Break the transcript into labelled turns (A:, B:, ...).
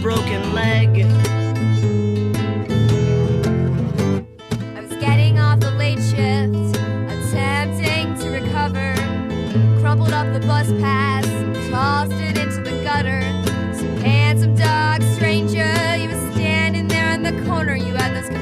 A: broken leg.
B: I was getting off the late shift, attempting to recover. Crumpled up the bus pass, tossed it into the gutter. Some handsome dog strangers